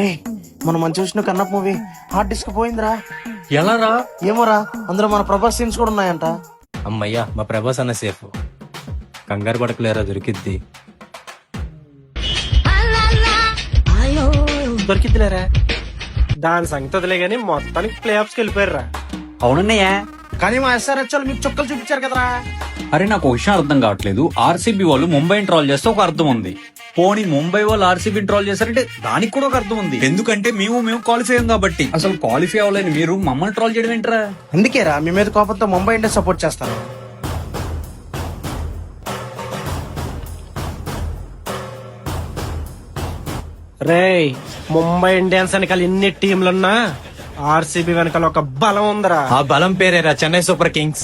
ఏయ్, మనం చూసిన కన్నప్ప మూవీ హార్డ్ డిస్క్ పోయిందిరా. ఎలా రా? ఏమోరా, అందులో మన ప్రభాస్ సీన్స్ కూడా ఉన్నాయంట. అమ్మయ్యా, మా ప్రభాస్ అన్న సేఫ్. కంగారు పడకలేరా, దొరికిద్ది. దొరికిద్దిలేరా. దాని సంగతి వదిలే గానీ మొత్తానికి ప్లే ఆఫ్స్కి వెళ్ళిపోయారా. అవునన్నయ్య. కానీ మా ఎస్ఆర్హెచ్ వాళ్ళు మీకు చుక్కలు చూపించారు కదరా. అరే నాకు ఒక విషయం అర్థం కావట్లేదు. ఆర్సీబీ వాళ్ళు ముంబైని ట్రోల్ చేస్తే ఒక అర్థం ఉంది, పోనీ ముంబై వాళ్ళు ఆర్సీబీని ట్రోల్ చేశారంటే దానికి కూడా ఒక అర్థం ఉంది. ఎందుకంటే మేము క్వాలిఫై అయ్యాం కాబట్టి. అసలు క్వాలిఫై అవ్వలేని మీరు మమ్మల్ని ట్రోల్ చేయడం ఏంటరా? అందుకేరా మీ మీద కోపంతో ముంబై ఇండియన్స్ సపోర్ట్ చేస్తాను. రేయ్, ముంబై ఇండియన్స్ వెనకాల ఎన్ని టీంలున్నా ఆర్సీబీ వెనకాల ఒక బలం ఉందరా. ఆ బలం పేరేరా చెన్నై సూపర్ కింగ్స్.